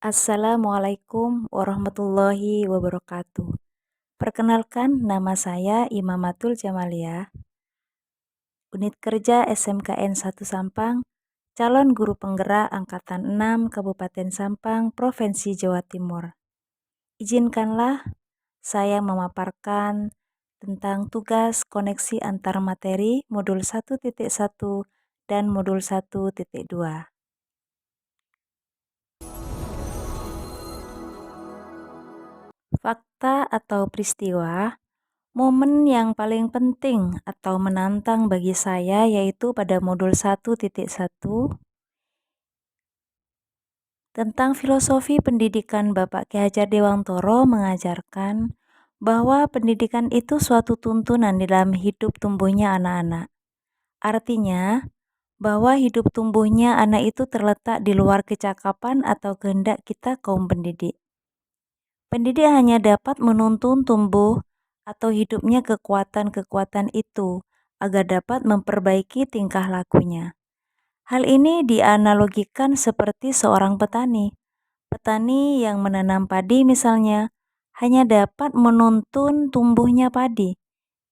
Assalamualaikum warahmatullahi wabarakatuh. Perkenalkan, nama saya Imamatul Jamalia, Unit Kerja SMKN 1 Sampang, calon guru penggerak Angkatan 6 Kabupaten Sampang, Provinsi Jawa Timur. Izinkanlah saya memaparkan tentang tugas koneksi antar materi modul 1.1 dan modul 1.2. Fakta atau peristiwa, momen yang paling penting atau menantang bagi saya yaitu pada modul 1.1 tentang filosofi pendidikan. Bapak Ki Hajar Dewantoro mengajarkan bahwa pendidikan itu suatu tuntunan dalam hidup tumbuhnya anak-anak. Artinya, bahwa hidup tumbuhnya anak itu terletak di luar kecakapan atau kehendak kita kaum pendidik. Pendidik hanya dapat menuntun tumbuh atau hidupnya kekuatan-kekuatan itu agar dapat memperbaiki tingkah lakunya. Hal ini dianalogikan seperti seorang petani. Petani yang menanam padi misalnya hanya dapat menuntun tumbuhnya padi.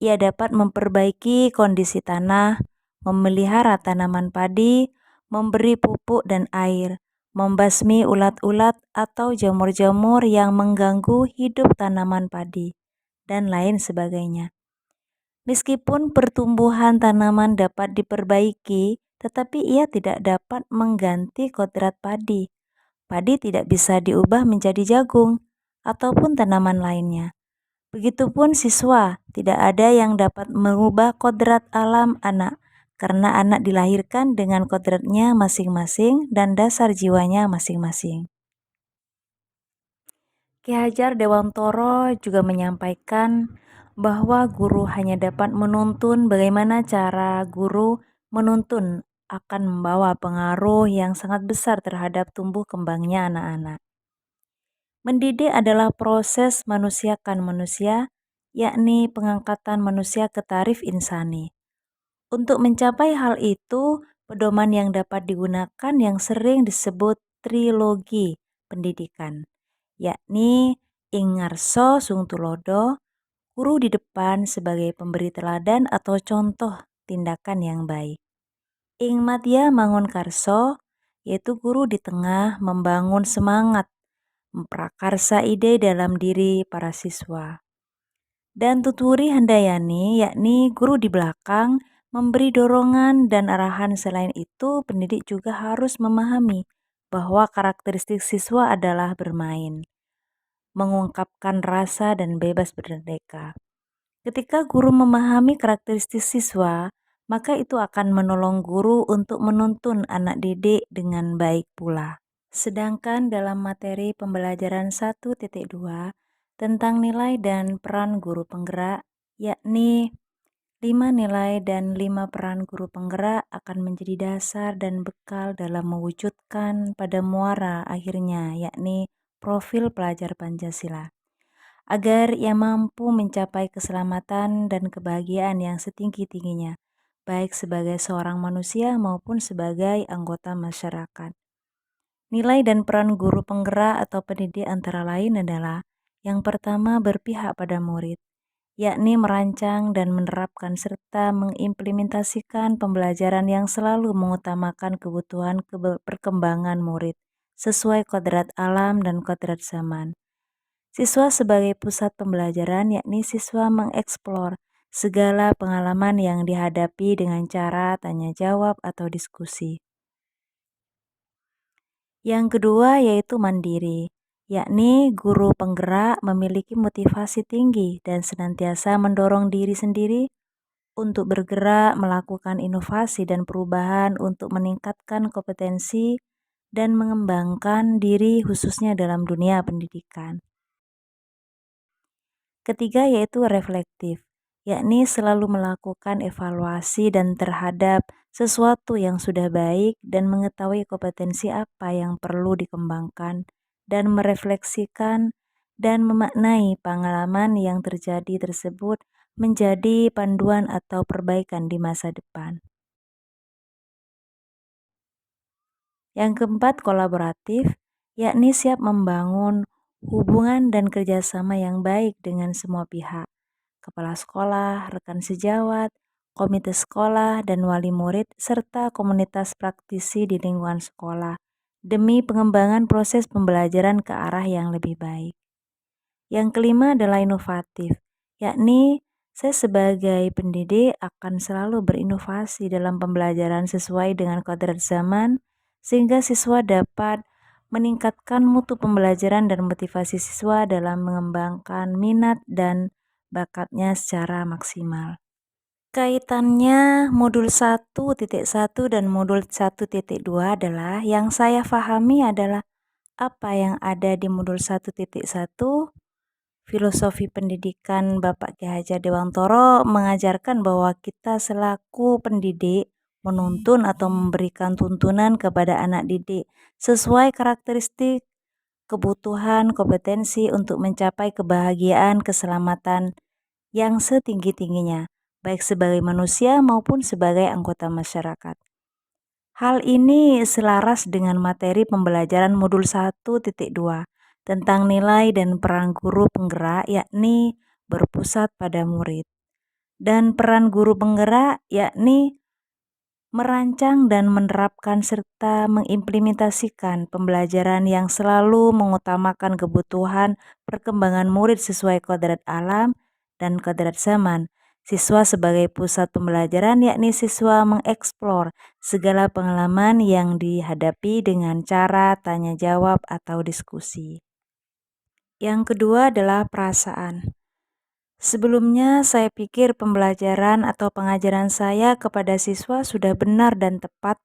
Ia dapat memperbaiki kondisi tanah, memelihara tanaman padi, memberi pupuk dan air, membasmi ulat-ulat atau jamur-jamur yang mengganggu hidup tanaman padi, dan lain sebagainya. Meskipun pertumbuhan tanaman dapat diperbaiki, tetapi ia tidak dapat mengganti kodrat padi. Padi tidak bisa diubah menjadi jagung ataupun tanaman lainnya. Begitupun siswa, tidak ada yang dapat mengubah kodrat alam anak, karena anak dilahirkan dengan kodratnya masing-masing dan dasar jiwanya masing-masing. Ki Hajar Dewantoro juga menyampaikan bahwa guru hanya dapat menuntun. Bagaimana cara guru menuntun akan membawa pengaruh yang sangat besar terhadap tumbuh kembangnya anak-anak. Mendidik adalah proses manusiakan manusia, yakni pengangkatan manusia ke tarif insani. Untuk mencapai hal itu, pedoman yang dapat digunakan yang sering disebut trilogi pendidikan, yakni ing ngarsa sung tulodo, guru di depan sebagai pemberi teladan atau contoh tindakan yang baik. Ing madya mangun karso, yaitu guru di tengah membangun semangat, memprakarsa ide dalam diri para siswa. Dan tuturi handayani, yakni guru di belakang, memberi dorongan dan arahan. Selain itu, pendidik juga harus memahami bahwa karakteristik siswa adalah bermain, mengungkapkan rasa dan bebas berdeka. Ketika guru memahami karakteristik siswa, maka itu akan menolong guru untuk menuntun anak didik dengan baik pula. Sedangkan dalam materi pembelajaran 1.2 tentang nilai dan peran guru penggerak, yakni 5 nilai dan 5 peran guru penggerak akan menjadi dasar dan bekal dalam mewujudkan pada muara akhirnya, yakni profil pelajar Pancasila, agar ia mampu mencapai keselamatan dan kebahagiaan yang setinggi-tingginya, baik sebagai seorang manusia maupun sebagai anggota masyarakat. Nilai dan peran guru penggerak atau pendidik antara lain adalah: yang pertama, berpihak pada murid, yakni merancang dan menerapkan serta mengimplementasikan pembelajaran yang selalu mengutamakan kebutuhan perkembangan murid sesuai kodrat alam dan kodrat zaman. Siswa sebagai pusat pembelajaran, yakni siswa mengeksplor segala pengalaman yang dihadapi dengan cara tanya jawab atau diskusi. Yang kedua yaitu mandiri, yakni guru penggerak memiliki motivasi tinggi dan senantiasa mendorong diri sendiri untuk bergerak, melakukan inovasi dan perubahan untuk meningkatkan kompetensi dan mengembangkan diri khususnya dalam dunia pendidikan. Ketiga yaitu reflektif, yakni selalu melakukan evaluasi dan terhadap sesuatu yang sudah baik dan mengetahui kompetensi apa yang perlu dikembangkan dan merefleksikan dan memaknai pengalaman yang terjadi tersebut menjadi panduan atau perbaikan di masa depan. Yang keempat, kolaboratif, yakni siap membangun hubungan dan kerjasama yang baik dengan semua pihak, kepala sekolah, rekan sejawat, komite sekolah, dan wali murid, serta komunitas praktisi di lingkungan sekolah, demi pengembangan proses pembelajaran ke arah yang lebih baik. Yang kelima adalah inovatif, yakni saya sebagai pendidik akan selalu berinovasi dalam pembelajaran sesuai dengan kodrat zaman, sehingga siswa dapat meningkatkan mutu pembelajaran dan motivasi siswa dalam mengembangkan minat dan bakatnya secara maksimal. Kaitannya modul 1.1 dan modul 1.2 adalah yang saya pahami adalah apa yang ada di modul 1.1. Filosofi pendidikan Bapak Ki Hajar Dewantoro mengajarkan bahwa kita selaku pendidik menuntun atau memberikan tuntunan kepada anak didik sesuai karakteristik, kebutuhan, kompetensi untuk mencapai kebahagiaan, keselamatan yang setinggi-tingginya, baik sebagai manusia maupun sebagai anggota masyarakat. Hal ini selaras dengan materi pembelajaran modul 1.2 tentang nilai dan peran guru penggerak, yakni berpusat pada murid. Dan peran guru penggerak yakni merancang dan menerapkan serta mengimplementasikan pembelajaran yang selalu mengutamakan kebutuhan perkembangan murid sesuai kodrat alam dan kodrat zaman. Siswa sebagai pusat pembelajaran yakni siswa mengeksplor segala pengalaman yang dihadapi dengan cara tanya jawab atau diskusi. Yang kedua adalah perasaan. Sebelumnya saya pikir pembelajaran atau pengajaran saya kepada siswa sudah benar dan tepat,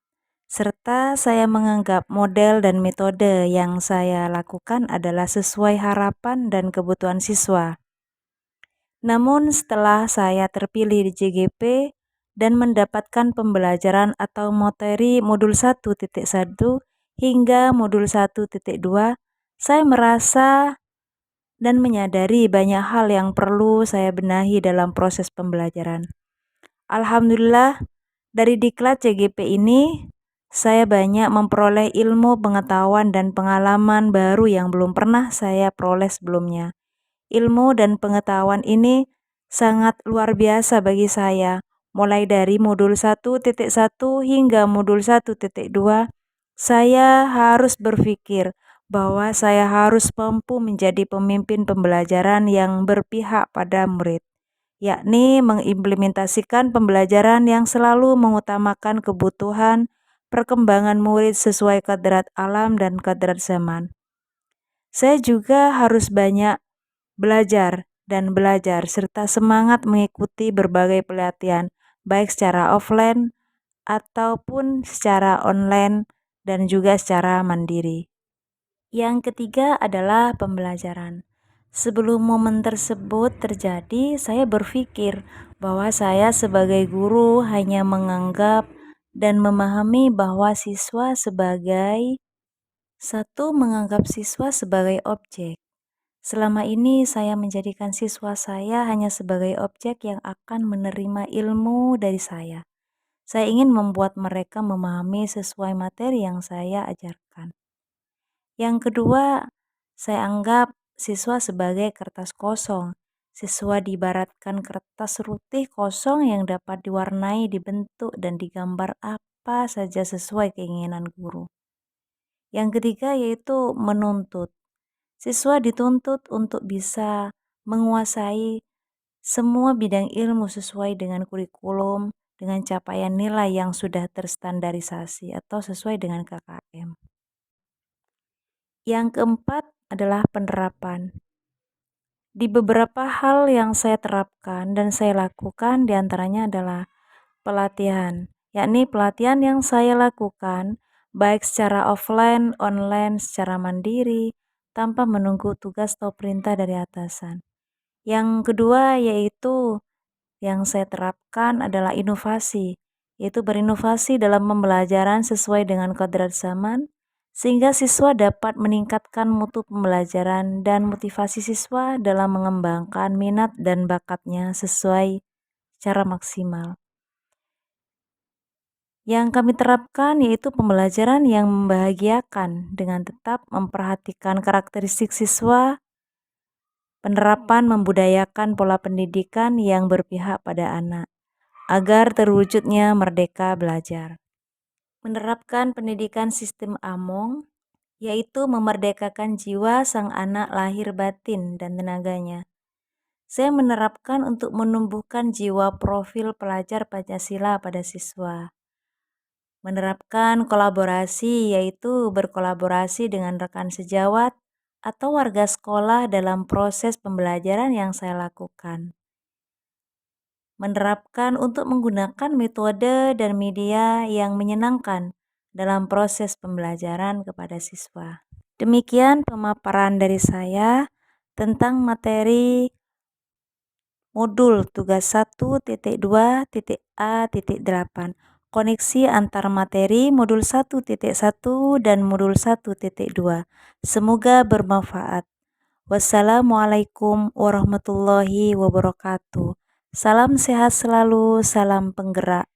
serta saya menganggap model dan metode yang saya lakukan adalah sesuai harapan dan kebutuhan siswa. Namun setelah saya terpilih di JGP dan mendapatkan pembelajaran atau materi modul 1.1 hingga modul 1.2, saya merasa dan menyadari banyak hal yang perlu saya benahi dalam proses pembelajaran. Alhamdulillah, dari diklat CGP ini, saya banyak memperoleh ilmu, pengetahuan, dan pengalaman baru yang belum pernah saya peroleh sebelumnya. Ilmu dan pengetahuan ini sangat luar biasa bagi saya. Mulai dari modul 1.1 hingga modul 1.2, saya harus berpikir bahwa saya harus mampu menjadi pemimpin pembelajaran yang berpihak pada murid, yakni mengimplementasikan pembelajaran yang selalu mengutamakan kebutuhan perkembangan murid sesuai kodrat alam dan kodrat zaman. Saya juga harus banyak belajar dan belajar serta semangat mengikuti berbagai pelatihan baik secara offline ataupun secara online dan juga secara mandiri. Yang ketiga adalah pembelajaran. Sebelum momen tersebut terjadi, saya berpikir bahwa saya sebagai guru hanya menganggap dan memahami bahwa siswa sebagai menganggap siswa sebagai objek. Selama ini saya menjadikan siswa saya hanya sebagai objek yang akan menerima ilmu dari saya. Saya ingin membuat mereka memahami sesuai materi yang saya ajarkan. Yang kedua, saya anggap siswa sebagai kertas kosong. Siswa diibaratkan kertas putih kosong yang dapat diwarnai, dibentuk, dan digambar apa saja sesuai keinginan guru. Yang ketiga yaitu menuntut. Siswa dituntut untuk bisa menguasai semua bidang ilmu sesuai dengan kurikulum, dengan capaian nilai yang sudah terstandarisasi atau sesuai dengan KKM. Yang keempat adalah penerapan. Di beberapa hal yang saya terapkan dan saya lakukan diantaranya adalah pelatihan, yakni pelatihan yang saya lakukan baik secara offline, online, secara mandiri, tanpa menunggu tugas atau perintah dari atasan. Yang kedua yaitu yang saya terapkan adalah inovasi, yaitu berinovasi dalam pembelajaran sesuai dengan kodrat zaman, sehingga siswa dapat meningkatkan mutu pembelajaran dan motivasi siswa dalam mengembangkan minat dan bakatnya sesuai secara maksimal. Yang kami terapkan yaitu pembelajaran yang membahagiakan dengan tetap memperhatikan karakteristik siswa, penerapan membudayakan pola pendidikan yang berpihak pada anak, agar terwujudnya merdeka belajar. Menerapkan pendidikan sistem Among, yaitu memerdekakan jiwa sang anak lahir batin dan tenaganya. Saya menerapkan untuk menumbuhkan jiwa profil pelajar Pancasila pada siswa. Menerapkan kolaborasi, yaitu berkolaborasi dengan rekan sejawat atau warga sekolah dalam proses pembelajaran yang saya lakukan. Menerapkan untuk menggunakan metode dan media yang menyenangkan dalam proses pembelajaran kepada siswa. Demikian pemaparan dari saya tentang materi modul tugas 1.2.A.8, koneksi antar materi modul 1.1 dan modul 1.2. Semoga bermanfaat. Wassalamualaikum warahmatullahi wabarakatuh. Salam sehat selalu, salam penggerak.